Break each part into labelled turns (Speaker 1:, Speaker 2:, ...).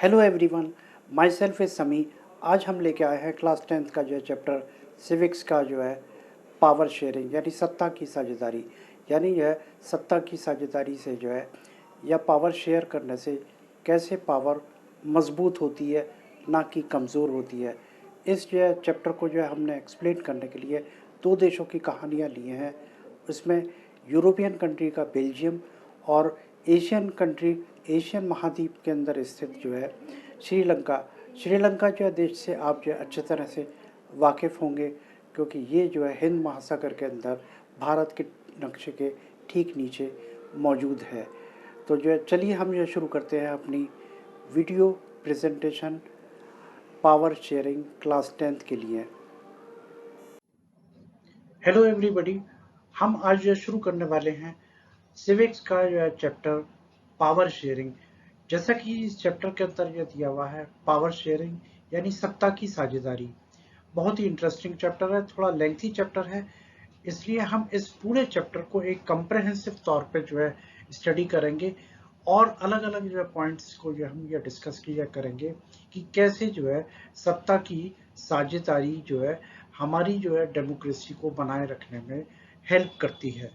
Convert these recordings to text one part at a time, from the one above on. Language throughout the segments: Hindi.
Speaker 1: Hello everyone, my self is समी। आज हम लेके आए हैं क्लास 10th का जो है चैप्टर सिविक्स का जो है पावर शेयरिंग यानी सत्ता की साझेदारी। यानी यह सत्ता की साझेदारी से जो है या पावर शेयर करने से कैसे पावर मजबूत होती है ना कि कमज़ोर होती है। इस जो है चैप्टर को जो है हमने एक्सप्लेन करने के लिए दो देशों की कहानियाँ लिए हैं। इसमें यूरोपियन कंट्री का बेल्जियम और एशियन कंट्री एशियन महाद्वीप के अंदर स्थित जो है श्रीलंका जो है देश से आप जो है अच्छी तरह से वाकिफ़ होंगे, क्योंकि ये जो है हिंद महासागर के अंदर भारत के नक्शे के ठीक नीचे मौजूद है। तो जो है चलिए हम जो शुरू करते हैं अपनी video presentation power sharing class 10th के लिए। हेलो एवरीबॉडी, हम आज जो शुरू करने वाले हैं सिविक्स का जो है चैप्टर पावर शेयरिंग। जैसा कि इस चैप्टर के अंदर यह दिया हुआ है पावर शेयरिंग यानी सत्ता की साझेदारी। बहुत ही इंटरेस्टिंग चैप्टर है, थोड़ा लेंथी चैप्टर है, इसलिए हम इस पूरे चैप्टर को एक कंप्रहेंसिव तौर पे जो है स्टडी करेंगे और अलग अलग जो है पॉइंट्स को जो हम ये डिस्कस किया करेंगे कि कैसे जो है सत्ता की साझेदारी जो है हमारी जो है डेमोक्रेसी को बनाए रखने में हेल्प करती है।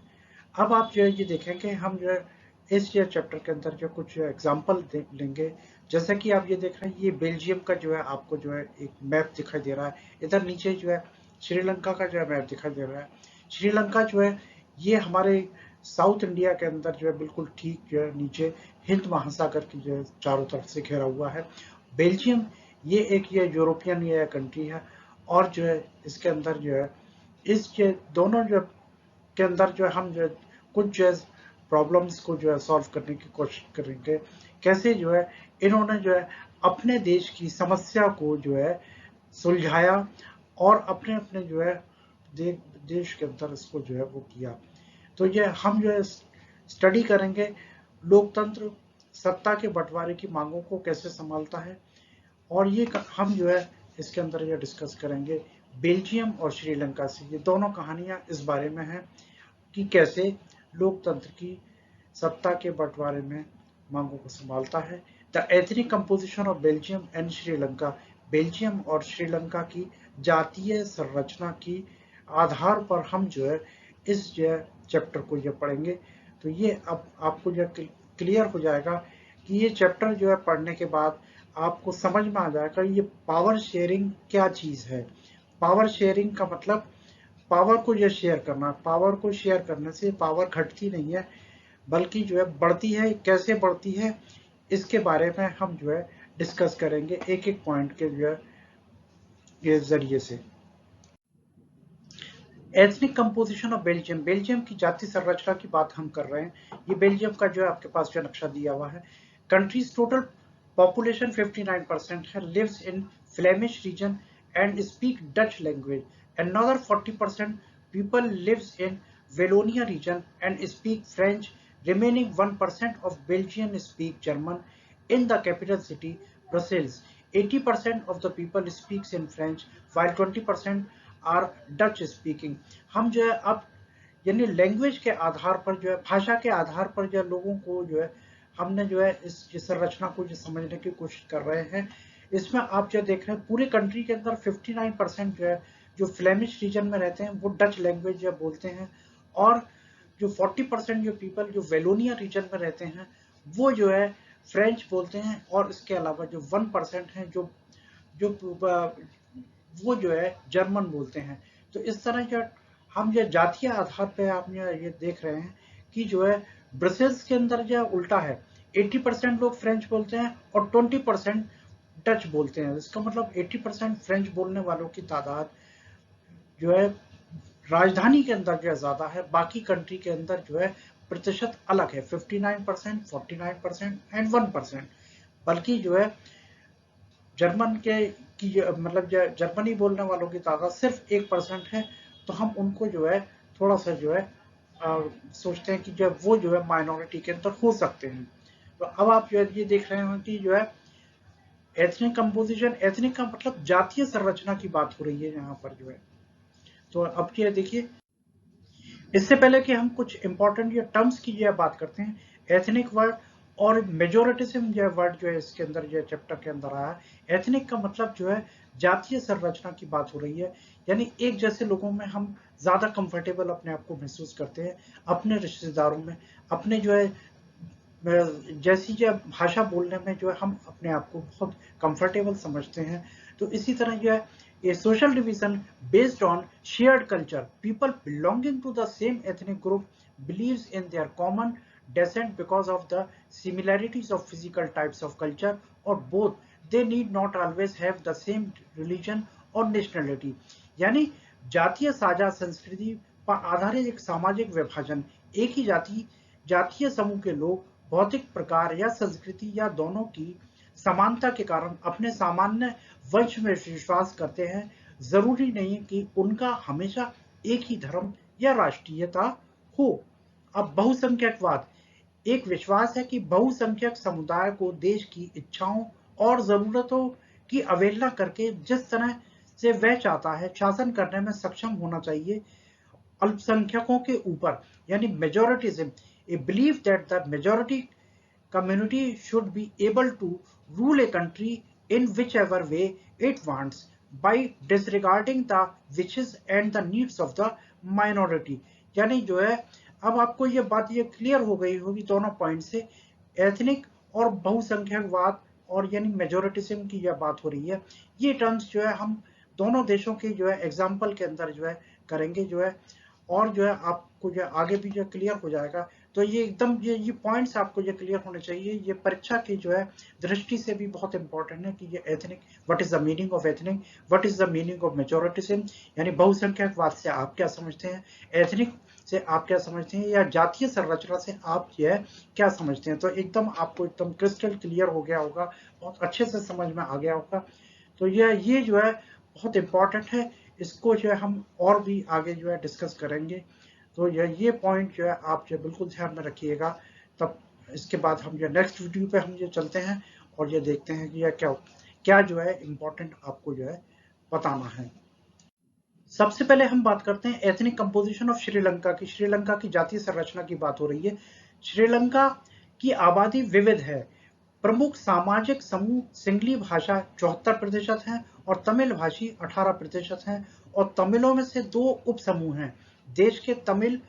Speaker 1: अब आप जो है ये देखेंगे हम जो है इस ये चैप्टर के अंदर जो कुछ एग्जाम्पल लेंगे। जैसे कि आप ये देख रहे हैं, ये बेल्जियम का जो है आपको जो है एक मैप दिखाई दे रहा है। इधर नीचे जो है श्रीलंका का जो है मैप दिखाई दे रहा है। श्रीलंका जो है ये हमारे साउथ इंडिया के अंदर जो है बिल्कुल ठीक जो है नीचे हिंद महासागर की जो है चारों तरफ से घिरा हुआ है। बेल्जियम ये एक ये यूरोपियन ये कंट्री है और जो है इसके अंदर जो है इस जो दोनों जो के अंदर जो है हम जो है कुछ जो है प्रॉब्लम्स को जो है सॉल्व करने की कोशिश करेंगे। कैसे जो है इन्होंने जो है अपने देश की समस्या को जो है सुलझाया और अपने अपने जो है देश के अंदर इसको जो है वो किया। तो ये हम जो है स्टडी करेंगे लोकतंत्र सत्ता के बंटवारे की मांगों को कैसे संभालता है, और ये हम जो है इसके अंदर ये डिस्कस करेंगे बेल्जियम और श्रीलंका से। ये दोनों कहानियां इस बारे में हैं कि कैसे लोकतंत्र की सत्ता के बंटवारे में मांगों को संभालता है। The ethnic composition of Belgium and Sri Lanka. Belgium और श्रीलंका की जातीय संरचना की आधार पर हम जो है इस जो है चैप्टर को ये पढ़ेंगे। तो ये अब आपको जो क्लियर हो जाएगा कि ये चैप्टर जो है पढ़ने के बाद आपको समझ में आ जाएगा ये पावर शेयरिंग क्या चीज है। पावर शेयरिंग का मतलब पावर को जो शेयर करना। पावर को शेयर करने से पावर घटती नहीं है बल्कि जो है बढ़ती है। कैसे बढ़ती है इसके बारे में हम जो है डिस्कस करेंगे एक एक पॉइंट के जो है के जरिए से। Ethnic composition of Belgium. Belgium की जातीय संरचना की बात हम कर रहे हैं। ये बेल्जियम का जो है आपके पास जो नक्शा दिया हुआ है। कंट्रीज टोटल पॉपुलेशन 59% है, lives in Flemish region and speak Dutch language. Another 40% people lives in Wallonia region and speak French. Remaining 1% of Belgians speak German. In the capital city, Brussels, 80% of the people speaks in French, while 20% are Dutch speaking. हम जो है अब यानी लैंग्वेज के आधार पर जो है भाषा के आधार पर जो है लोगों को जो है हमने जो है इस संरचना को जो समझने की कोशिश कर रहे हैं। इसमें आप जो देख रहे हैं पूरी कंट्री के अंदर 59% जो है जो फ्लेमिश रीजन में रहते हैं वो डच लैंग्वेज जो बोलते हैं, और जो 40% जो पीपल जो वेलोनिया रीजन में रहते हैं वो जो है फ्रेंच बोलते हैं, और इसके अलावा जो 1% है जो जो वो जो है जर्मन बोलते हैं। तो इस तरह जो हम जो जातीय आधार पे आप ये देख रहे हैं कि जो है ब्रसेल्स के अंदर जो उल्टा है, 80% लोग फ्रेंच बोलते हैं और 20% डच बोलते हैं। इसका मतलब 80% फ्रेंच बोलने वालों की तादाद जो है राजधानी के अंदर जो है ज्यादा है, बाकी कंट्री के अंदर जो है प्रतिशत अलग है 59%, 49% एंड 1%। बल्कि जो है जर्मन के की मतलब जर्मनी बोलने वालों की तादाद सिर्फ 1% है। तो हम उनको जो है थोड़ा सा जो है सोचते हैं कि जो वो जो है माइनॉरिटी के अंदर हो सकते हैं। तो अब आप जो है ये देख रहे हैं कि जो है एथनिक कंपोजिशन, एथनिक का मतलब जातीय संरचना की बात हो रही है यहाँ पर जो है। तो अब क्या देखिए, इससे पहले कि हम कुछ इंपॉर्टेंट या टर्म्स की जो बात करते हैं, एथनिक वर्ड और मेजोरिटिज्म जो वर्ड जो है इसके अंदर जो चैप्टर के अंदर आया, एथनिक का मतलब जो है जातीय संरचना की बात हो रही है, यानी एक जैसे लोगों में हम ज्यादा कंफर्टेबल अपने आप को महसूस करते हैं, अपने रिश्तेदारों में, अपने जो है जैसी जो भाषा बोलने में जो है हम अपने आप को बहुत कंफर्टेबल समझते हैं। तो इसी तरह जो है ये social division based on shared culture, people belonging to the same ethnic group believes in their common descent because of the similarities of physical types of culture, or both. They need not always have the same religion or nationality. यानी जातीय साझा संस्कृति पर आधारित एक सामाजिक विभाजन, एक ही जातीय समूह के लोग भौतिक प्रकार या संस्कृति या दोनों की समानता के कारण अपने सामान्य वंश में विश्वास करते हैं। जरूरी नहीं कि उनका हमेशा एक ही धर्म या राष्ट्रीयता हो। अब बहुसंख्यकवाद एक विश्वास है कि बहुसंख्यक समुदाय को देश की इच्छाओं और जरूरतों की अवहेलना करके जिस तरह से वह चाहता है शासन करने में सक्षम होना चाहिए अल्पसंख्यकों के ऊपर, यानी majoritism, a believe that the majority community should be able to rule a country in whichever way it wants by disregarding the wishes and the needs of the minority। यानी जो है अब आपको ये बात ये क्लियर हो गई होगी दोनों पॉइंट से, एथनिक और बहुसंख्यकवाद और यानी मेजोरिटिज्म की यह बात हो रही है। ये टर्म्स जो है हम दोनों देशों के जो है एग्जाम्पल के अंदर जो है करेंगे जो है, और जो है आपको जो आगे भी जो क्लियर हो जाएगा। तो ये एकदम ये पॉइंट्स आपको ये क्लियर होने चाहिए, ये परीक्षा की जो है दृष्टि से भी बहुत इंपॉर्टेंट है कि ये ethnic, what is the meaning of ethnic, what is the meaning of majoritism, यानी बहुसंख्यकवाद से आप क्या समझते हैं, एथनिक से आप क्या समझते हैं, या जातीय संरचना से आप जो है क्या समझते हैं। तो एकदम आपको एकदम क्रिस्टल क्लियर हो गया होगा, बहुत अच्छे से समझ में आ गया होगा। तो ये जो है बहुत इंपॉर्टेंट है, इसको जो है हम और भी आगे जो है डिस्कस करेंगे। तो ये पॉइंट जो है आप जो बिल्कुल ध्यान में रखिएगा। तब इसके बाद हम जो नेक्स्ट वीडियो पे हम ये चलते हैं और ये देखते हैं कि यह क्या जो है इम्पोर्टेंट आपको जो है बताना है। सबसे पहले हम बात करते हैं एथनिक कंपोजिशन ऑफ श्रीलंका की। श्रीलंका की जातीय संरचना की बात हो रही है। श्रीलंका की आबादी विविध है। प्रमुख सामाजिक समूह सिंगली भाषा 74% हैं और तमिल भाषी 18% हैं, और तमिलों में से 2 उप समूह हैं। देश के तमिल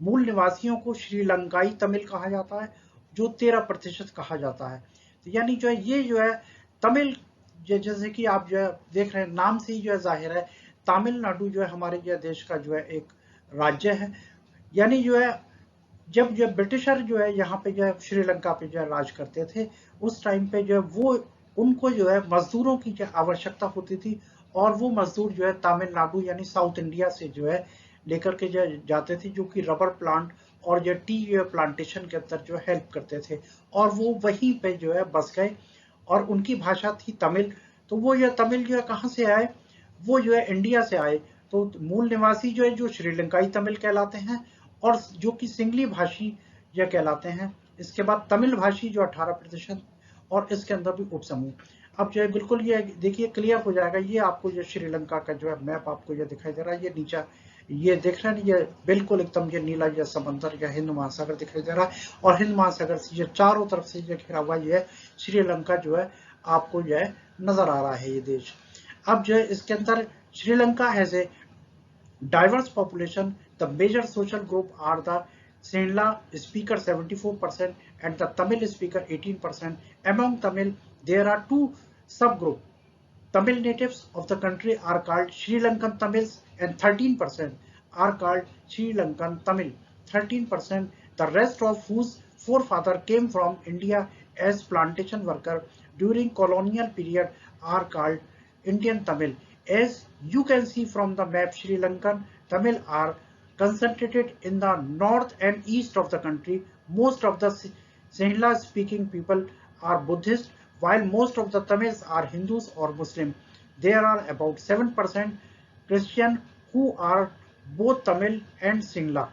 Speaker 1: मूल निवासियों को श्रीलंकाई तमिल कहा जाता है, जो 13% कहा जाता है। तो यानी जो है ये जो है तमिल, जैसे कि आप जो है देख रहे हैं नाम से ही जो है जाहिर है, तमिलनाडु जो है हमारे जो देश का जो है एक राज्य है। यानी जो है जब जो ब्रिटिशर जो है यहाँ पे जो है श्रीलंका पे जो है राज करते थे, उस टाइम पे जो है वो उनको जो है मजदूरों की जो आवश्यकता होती थी, और वो मजदूर जो है तमिलनाडु यानी साउथ इंडिया से जो है लेकर के जो जाते थे, जो कि रबर प्लांट और जो टी प्लांटेशन के अंदर जो हेल्प करते थे, और वो वहीं पे जो है बस गए, और उनकी भाषा थी तमिल। तो वो ये तमिल जो है कहाँ से आए, वो जो है इंडिया से आए। तो मूल निवासी जो है जो श्रीलंकाई तमिल कहलाते हैं, और जो कि सिंगली भाषी यह कहलाते हैं। इसके बाद तमिल भाषी जो 18%, और इसके अंदर भी उप समूह। अब जो है बिल्कुल ये देखिए क्लियर हो जाएगा। ये आपको जो श्रीलंका का जो है मैप आपको ये दिखाई दे रहा है, ये नीचे ये देख रहे हैं, ये बिल्कुल एकदम ये नीला ये समंदर या हिंद महासागर दिखाई दे रहा है, और हिंद महासागर से ये चारों तरफ से ये घिरा हुआ ये श्रीलंका जो है आपको जो है नजर आ रहा है ये देश। अब जो है इसके अंदर Sri Lanka has a diverse population. The major social group are the Sinhala speaker 74% and the Tamil speaker 18%. Among Tamil, there are 2 subgroups. Tamil natives of the country are called Sri Lankan Tamils and 13% are called Sri Lankan Tamil. 13%, the rest of whose forefather came from India as plantation worker during colonial period are called Indian Tamil. As you can see from the map, Sri Lankan Tamil are concentrated in the north and east of the country. Most of the Sinhala speaking people are Buddhist, while most of the Tamils are Hindus or Muslim. There are about 7% Christian who are both Tamil and Sinhala.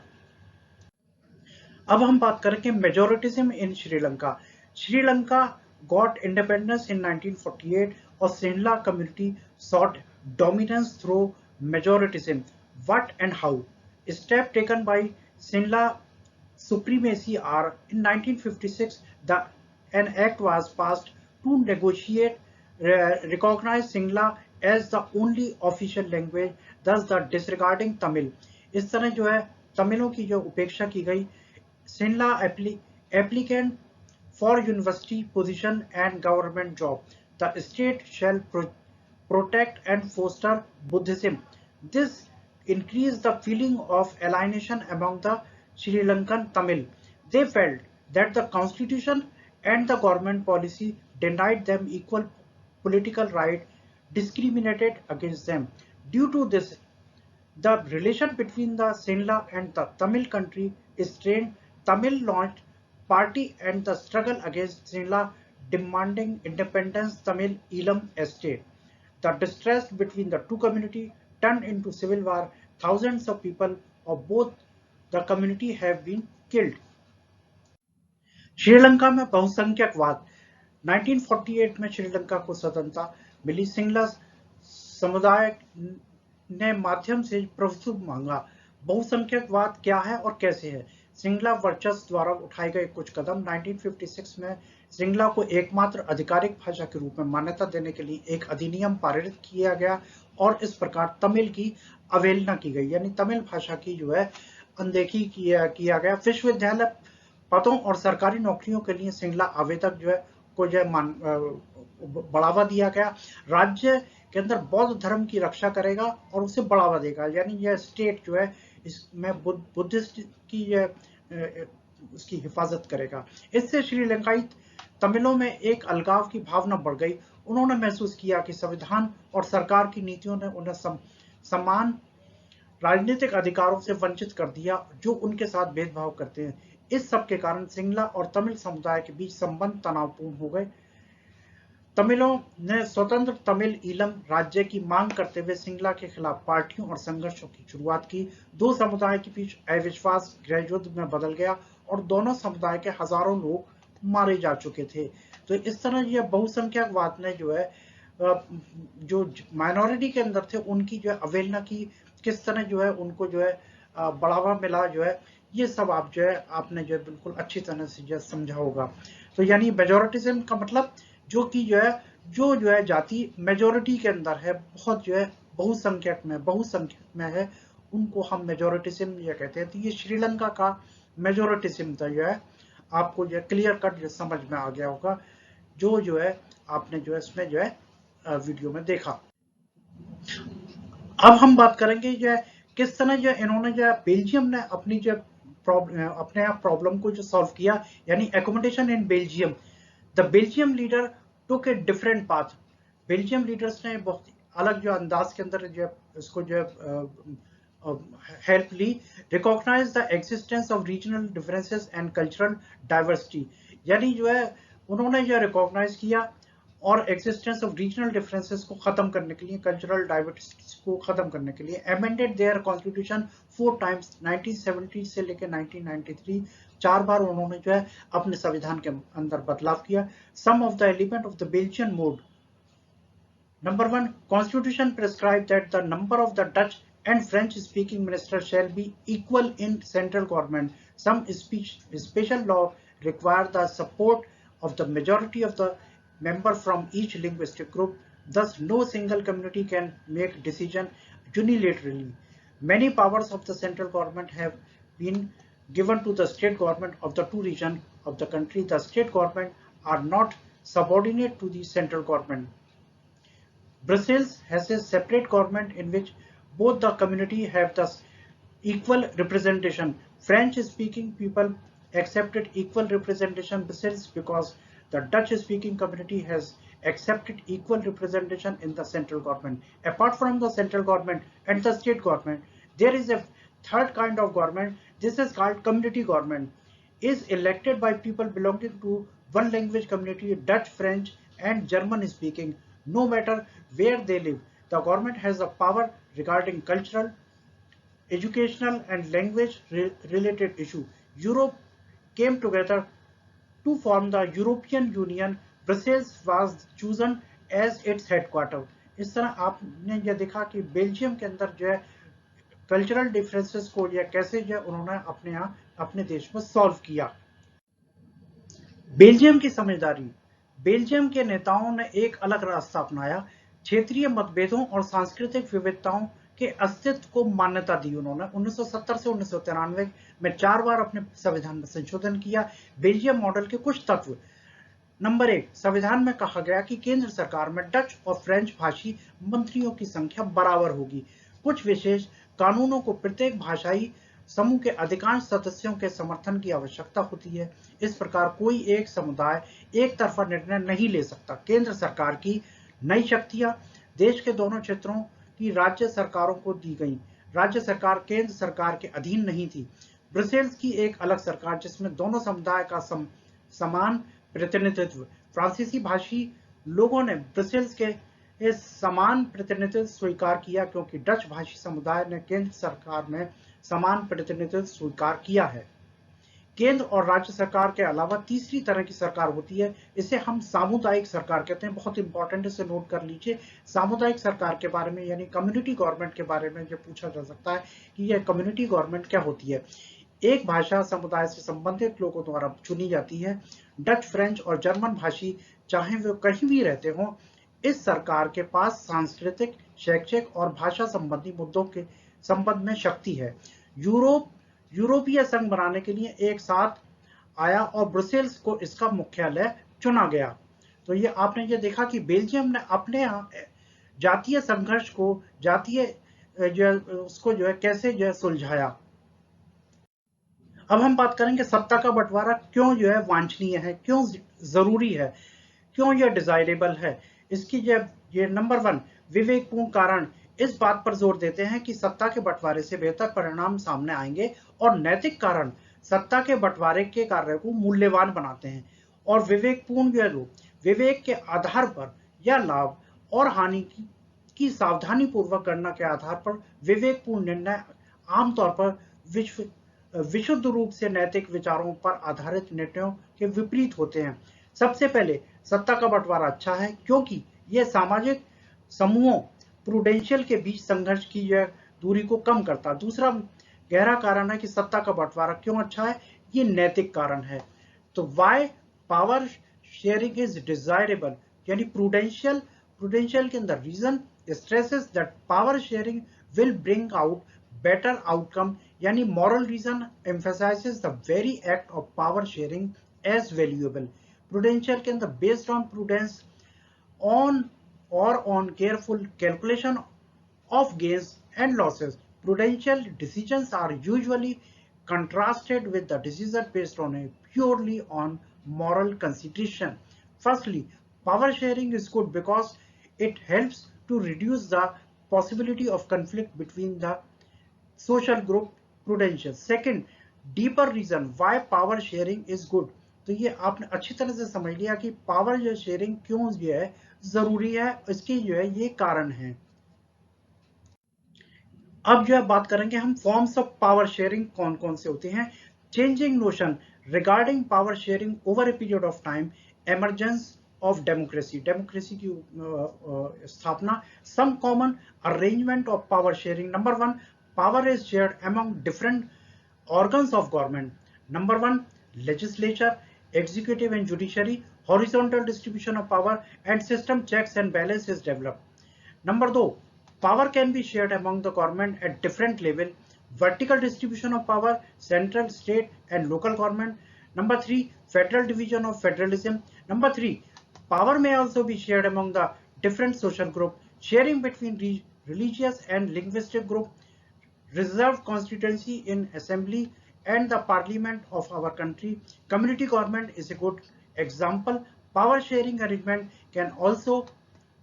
Speaker 1: अब हम बात करेंगे मेजोरिटिज्म in Sri Lanka. Sri Lanka got independence in 1948 or Sinhala community sought dominance through majoritism. What and how? Steps taken by Sinhala supremacy are in 1956 the an act was passed to negotiate recognize Singla as the only official language, thus the disregarding Tamil. इस तरह जो है तमिलों की जो उपेक्षा की गई. Sinla applicant for university position and government job. The state shall protect and foster Buddhism. This increased the feeling of alienation among the Sri Lankan Tamil. They felt that the constitution and the government policy denied them equal political right, discriminated against them. Due to this, the relation between the Sinhala and the Tamil country is strained. Tamil launched party and the struggle against Sinhala demanding independence Tamil Elam estate. The distrust between the two communities turned into civil war. Thousands of people of both the community have been killed. Sri Lanka में बहुसंख्यकवाद. 1948 में श्रीलंका को स्वतंत्रता मिली. सिंगला समुदाय ने माध्यम से प्रभुत्व मांगा. बहुसंख्यकवाद क्या है और कैसे है? सिंगला वर्चस्व द्वारा उठाए गए कुछ कदम. 1956 में सिंगला को एकमात्र आधिकारिक भाषा के रूप में मान्यता देने के लिए एक अधिनियम पारित किया गया और इस प्रकार तमिल की अवहेलना की गई, यानी तमिल भाषा की जो है अनदेखी किया गया. विश्वविद्यालय पदों और सरकारी नौकरियों के लिए सिंगला आवेदक जो है को जो बढ़ावा दिया गया. राज्य के अंदर बौद्ध धर्म की रक्षा करेगा और उसे बढ़ावा देगा, यानी यह स्टेट जो है इसमें बुद्धिस्ट की उसकी हिफाजत करेगा. इससे श्रीलंकाई तमिलों में एक अलगाव की भावना बढ़ गई. उन्होंने महसूस किया कि संविधान और सरकार की नीतियों ने उन्हें समान राजनीतिक अधिकारों से वंचित कर दिया जो उनके साथ भेदभाव करते हैं. इस सब के कारण सिंगला और तमिल समुदाय के बीच संबंध तनावपूर्ण हो गए. तमिलों ने स्वतंत्र तमिल ईलम राज्य की मांग करते हुए सिंगला के खिलाफ पार्टियों और संघर्षों की शुरुआत की. दो समुदाय के बीच अविश्वास गृहयुद्ध में बदल गया और दोनों समुदाय के हजारों लोग मारे जा चुके थे. तो इस तरह यह बहुसंख्यकवाद ने जो है जो माइनॉरिटी के अंदर थे उनकी जो है अवहेलना की, किस तरह जो है उनको जो है बढ़ावा मिला जो है, ये सब आप जो है आपने जो है बिल्कुल अच्छी तरह से जो समझा होगा. तो यानी मेजोरिटिज्म का मतलब जो कि जो है जाति मेजोरिटी के अंदर है, बहुत जो है बहुसंख्यक में है, उनको हम मेजोरिटिज्म ये कहते हैं. तो ये श्रीलंका का मेजोरिटिज्म था जो है आपको जो क्लियर कट जो समझ में आ गया होगा जो है आपने जो है इसमें जो है वीडियो में देखा. अब हम बात करेंगे जो है किस तरह जो इन्होंने जो बेल्जियम ने अपनी जो अपने आप प्रॉब्लम को जो सॉल्व किया, यानी accommodation in Belgium. The Belgium leader took a different path. Belgium leaders ने बहुत अलग जो अंदाज के अंदर जो इसको जो हेल्प ली. Recognise the existence of regional differences and cultural diversity, यानी जो है उन्होंने जो रिकॉग्नाइज किया और एग्जिस्टेंस ऑफ रीजनल डिफरेंसेस को खत्म करने के लिए, कल्चरल डाइवर्सिटी को खत्म करने के लिए अमेंडेड देयर कॉन्स्टिट्यूशन 4 टाइम्स. 1970 से लेकर 1993 4 बार उन्होंने जो है अपने संविधान के अंदर बदलाव किया. Some of the element of the Belgian mode. Number 1, constitution prescribe that the number of the Dutch and French speaking ministers shall be equal in central government. Some special law require the support of the majority of the member from each linguistic group. Thus, no single community can make decision unilaterally. Many powers of the central government have been given to the state government of the two regions of the country. The state government are not subordinate to the central government. Brussels has a separate government in which both the community have the equal representation. French-speaking people accepted equal representation in Brussels because the Dutch-speaking community has accepted equal representation in the central government. Apart from the central government and the state government, there is a third kind of government. This is called community government. Is elected by people belonging to one language community, Dutch, French, and German-speaking, no matter where they live. The government has the power regarding cultural, educational, and language-related issues. Europe came together to form the European Union. Brussels was chosen as its headquarter. इस तरह आपने ये देखा कि बेल्जियम के अंदर जो है कल्चरल डिफरेंसेस को जो कैसे जो उन्होंने अपने देश में सॉल्व किया. बेल्जियम की समझदारी। बेल्जियम के नेताओं ने एक अलग रास्ता अपनाया। क्षेत्रीय मतभेदों और सांस्कृतिक विविधताओं के अस्तित्व को मान्यता दी उन्होंने। 1970 से 1993 में 4 बार अपने संविधान में संशोधन किया। बेल्जियम मॉडल के कुछ तत्व। नंबर 1, संविधान में कहा गया कि केंद्र सरकार में डच और फ्रेंच भाषी मंत्रियों की संख्या बराबर होगी। कुछ विशेष कानूनों को प्रत्येक भाषाई समूह के अधिकांश सदस्यों के समर्थन की आवश्यकता होती है। इस प्रकार कोई एक समुदाय एक तरफा निर्णय नहीं ले सकता। केंद्र सरकार की नई शक्तियां देश के दोनों क्षेत्रों की राज्य सरकारों को दी गईं। राज्य सरकार केंद्र सरकार के अधीन नहीं थी। ब्रुसेल्स की एक अलग सरकार जिसमें दोनों समुदाय का समान प्रतिनिधित्व। फ्रांसीसी भाषी लोगों ने ब्रुसेल्स के इस समान प्रतिनिधित्व स्वीकार किया क्योंकि डच भाषी समुदाय ने केंद्र सरकार में समान प्रतिनिधित्व स्वीकार किया है। केंद्र और राज्य सरकार के अलावा तीसरी तरह की सरकार होती है, इसे हम सामुदायिक सरकार कहते हैं। बहुत इंपॉर्टेंट, इसे नोट कर लीजिए। सामुदायिक सरकार के बारे में यानी कम्युनिटी गवर्नमेंट के बारे में जो पूछा जा सकता है कि यह कम्युनिटी गवर्नमेंट क्या होती है। एक भाषा समुदाय से संबंधित लोगों द्वारा चुनी जाती है। डच, फ्रेंच और जर्मन भाषी चाहे वे कहीं भी रहते हों, इस सरकार के पास सांस्कृतिक, शैक्षिक और भाषा संबंधी मुद्दों के संबंध में शक्ति है। यूरोपीय संघ बनाने के लिए एक साथ आया और ब्रुसेल्स को इसका मुख्यालय चुना गया। तो ये आपने ये देखा कि बेल्जियम ने अपने यहाँ जातीय संघर्ष को उसको जो है कैसे जो है सुलझाया। अब हम बात करेंगे सत्ता का बंटवारा क्यों जो है वांछनीय है, क्यों जरूरी है, क्यों यह डिजायरेबल है। इसकी ये नंबर 1 विवेकपूर्ण कारण इस बात पर जोर देते हैं कि सत्ता के बंटवारे से बेहतर परिणाम सामने आएंगे, और नैतिक कारण सत्ता के बंटवारे के कार्य को मूल्यवान बनाते हैं। और विवेकपूर्ण जो है विवेक के आधार पर या लाभ और हानि की सावधानी पूर्वक गणना के आधार पर विवेकपूर्ण निर्णय आमतौर पर विशुद्ध रूप से नैतिक विचारों पर आधारित निर्णयों के विपरीत होते हैं। सबसे पहले सत्ता का बंटवारा अच्छा है क्योंकि यह सामाजिक समूहों प्रूडेंशियल के बीच संघर्ष की यह दूरी को कम करता है। दूसरा गहरा कारण है कि सत्ता का बंटवारा क्यों अच्छा है, ये नैतिक कारण है। तो why power sharing is desirable, यानी प्रूडेंशियल के अंदर reason stresses that power sharing will bring out better outcome, yani moral reason emphasizes the very act of power sharing as valuable. Prudential के अंदर based on prudence on or on careful calculation of gains and losses. Prudential decisions are usually contrasted with the decision based on a purely on moral consideration. Firstly, power sharing is good because it helps to reduce the possibility of conflict between the social group prudential. Second, deeper reason why power sharing is good. तो ये आपने अच्छी तरह से समझ लिया कि पावर जो शेयरिंग क्यों जो है जरूरी है, इसके जो है ये कारण है। अब जो है बात करेंगे हम फॉर्म्स ऑफ पावर शेयरिंग कौन कौन से होते हैं। Changing notion regarding power sharing over a period of time, emergence of democracy की स्थापना, some common arrangement of power sharing. Number 1, power is shared among different organs of government. Number 1, legislature, executive and judiciary, horizontal distribution of power and system checks and balance is developed. Number 2, power can be shared among the government at different level, vertical distribution of power, central, state and local government. Number 3, federal division of federalism. Number 3, power may also be shared among the different social group, sharing between religious and linguistic group, reserved constituency in assembly and the parliament of our country. Community government is a good example. Power sharing arrangement can also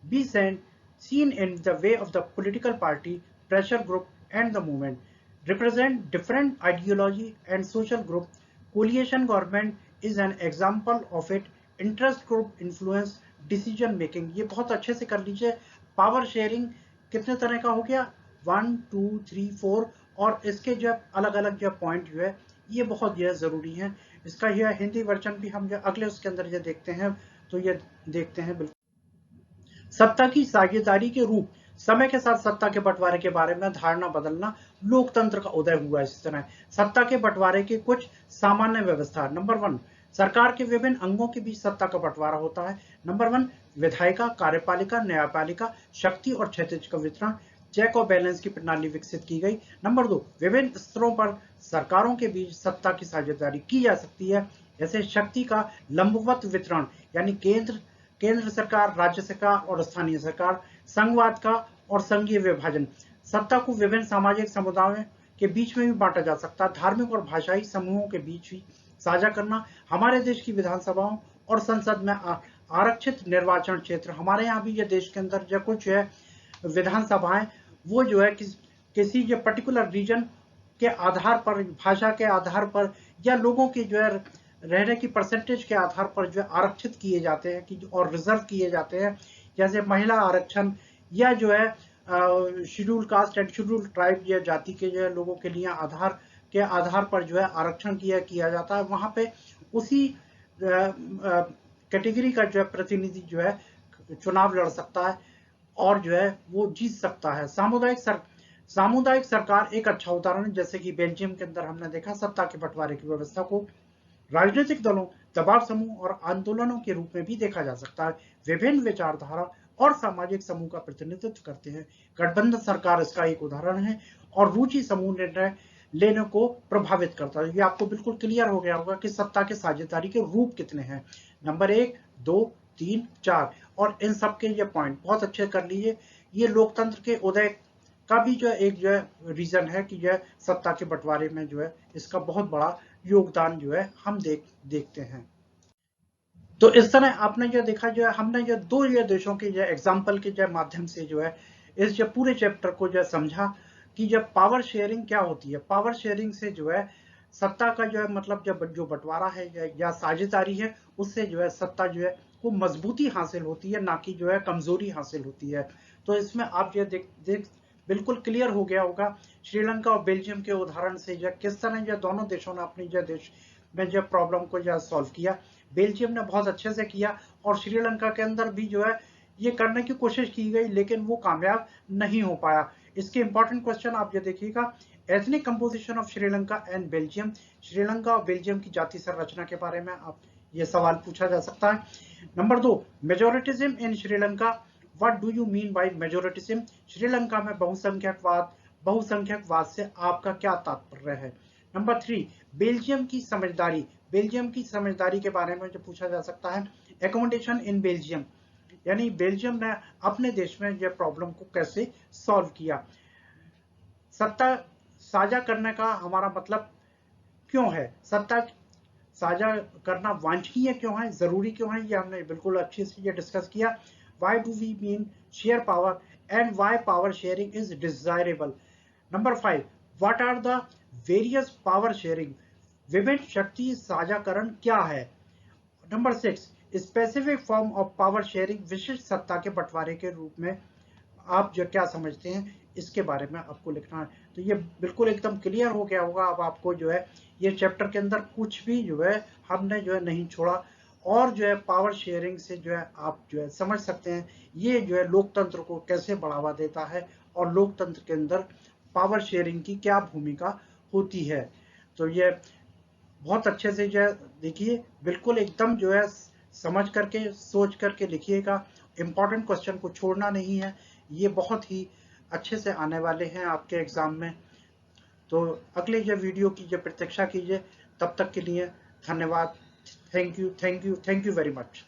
Speaker 1: be seen in the way of the political party, pressure group and the movement represent different ideology and social group. Coalition government is an example of it. Interest group influence decision making, ये बहुत अच्छे से कर लीजिए। पावर शेयरिंग कितने तरह का हो गया, 1 2 3 4, और इसके जो अलग अलग जो पॉइंट जो है ये बहुत जो है जरूरी है। इसका यह हिंदी वर्जन भी हम जो अगले उसके अंदर ये देखते हैं, तो ये देखते हैं। बिल्कुल सत्ता की साझेदारी के रूप, समय के साथ सत्ता के बंटवारे के बारे में धारणा बदलना, लोकतंत्र का उदय हुआ। इस तरह सत्ता के बंटवारे के कुछ सामान्य व्यवस्था। नंबर 1, सरकार के विभिन्न अंगों के बीच सत्ता का बंटवारा होता है। नंबर 1, विधायिका, कार्यपालिका, न्यायपालिका, शक्ति और क्षैतिज का वितरण, चेक और बैलेंस की प्रणाली विकसित की गई। नंबर 2, विभिन्न स्तरों पर सरकारों के बीच सत्ता की साझेदारी की जा सकती है, जैसे शक्ति का लंबवत वितरण, यानी केंद्र सरकार, राज्य सरकार और स्थानीय सरकार, संघवाद का और संघीय विभाजन, सत्ता को विभिन्न सामाजिक समुदायों के बीच में भी बांटा जा सकता है, धार्मिक और भाषाई समूहों के बीच भी साझा करना। हमारे देश की विधानसभाओं और संसद में आरक्षित निर्वाचन क्षेत्र, हमारे यहाँ भी ये देश के अंदर जो कुछ है विधानसभाएं, वो जो है किसी जो पर्टिकुलर रीजन के आधार पर, भाषा के आधार पर या लोगों की जो है रहने की परसेंटेज के आधार पर जो है आरक्षित किए जाते हैं कि और रिजर्व किए जाते हैं, जैसे महिला आरक्षण या जो है schedule caste and schedule tribe या जाति के जो है लोगों के लिए आधार पर जो है आरक्षण किया जाता है। वहां पे उसी कैटेगरी का जो है प्रतिनिधि जो है चुनाव लड़ सकता है और जो है वो जीत सकता है। सामुदायिक सरकार एक अच्छा उदाहरण है, जैसे कि बेल्जियम के अंदर हमने देखा सत्ता के बंटवारे की व्यवस्था को राजनीतिक दलों, दबाव समूह और आंदोलनों के रूप में भी देखा जा सकता है। विभिन्न विचारधारा और सामाजिक समूह का प्रतिनिधित्व करते हैं। गठबंधन सरकार इसका एक उदाहरण है और रुचि समूह निर्णय लेने को प्रभावित करता है। ये आपको बिल्कुल क्लियर हो गया होगा कि सत्ता के साझेदारी के रूप कितने हैं। नंबर 1, 2, 3, 4 और इन सब के ये पॉइंट बहुत अच्छे कर लीजिए। ये लोकतंत्र के उदय का भी जो है एक जो है रीजन है कि यह सत्ता के बंटवारे में जो है इसका बहुत बड़ा योगदान जो है हम देखते हैं। तो इस तरह आपने जो देखा जो है हमने जो दो ये देशों के जो एग्जाम्पल के जो माध्यम से जो है इस जो पूरे चैप्टर को जो समझा कि जब पावर शेयरिंग क्या होती है। पावर शेयरिंग से जो है सत्ता का जो है मतलब जब जो बंटवारा है या साझेदारी है उससे जो है सत्ता जो है को मजबूती हासिल होती है, ना कि जो है कमजोरी हासिल होती है। तो इसमें आप जो देख बिल्कुल क्लियर हो गया होगा श्रीलंका और बेल्जियम के उदाहरण से जो किस तरह जो दोनों देशों ने अपनी जो देश में जो प्रॉब्लम को जो सॉल्व किया। बेल्जियम ने बहुत अच्छे से किया और श्रीलंका के अंदर भी जो है ये करने की कोशिश की गई, लेकिन वो कामयाब नहीं हो पाया। इसके इंपॉर्टेंट क्वेश्चन आप ये देखिएगा, ethnic composition of Sri Lanka and Belgium, Sri Lanka और बेल्जियम की जाति संरचना के बारे में आप ये सवाल पूछा जा सकता है। Number 2, majoritism in Sri Lanka, what do you mean by majoritism, Sri Lanka में बहुसंख्यकवाद से आपका क्या तात्पर्य है। नंबर 3, बेल्जियम की समझदारी के बारे में जो पूछा जा सकता है। एकोमोडेशन इन बेल्जियम, यानी बेल्जियम ने अपने देश में यह प्रॉब्लम को कैसे सॉल्व किया। सत्ता साझा करने का हमारा मतलब क्यों है, सत्ता साझा करना वांछनीय क्यों है, जरूरी क्यों है, ये हमने बिल्कुल अच्छे से ये डिस्कस किया। Why do we mean share power and why power sharing is desirable? Number 5, what are the various power sharing? विभिन्न शक्ति साझाकरण क्या है। Number 6, specific form of power sharing, विशिष्ट सत्ता के बंटवारे के रूप में आप जो क्या समझते हैं इसके बारे में आपको लिखना है। तो ये बिल्कुल एकदम क्लियर हो गया होगा। अब आपको जो है ये चैप्टर के अंदर कुछ भी जो है हमने जो है नहीं छोड़ा और जो है पावर शेयरिंग से जो है आप जो है समझ सकते हैं ये जो है लोकतंत्र को कैसे बढ़ावा देता है और लोकतंत्र के अंदर पावर शेयरिंग की क्या भूमिका होती है। तो ये बहुत अच्छे से जो है देखिए, बिल्कुल एकदम जो है समझ करके सोच करके लिखिएगा। इंपॉर्टेंट क्वेश्चन को छोड़ना नहीं है, ये बहुत ही अच्छे से आने वाले हैं आपके एग्जाम में। तो अगले जो वीडियो की जो प्रतीक्षा कीजिए, तब तक के लिए धन्यवाद। Thank you very much.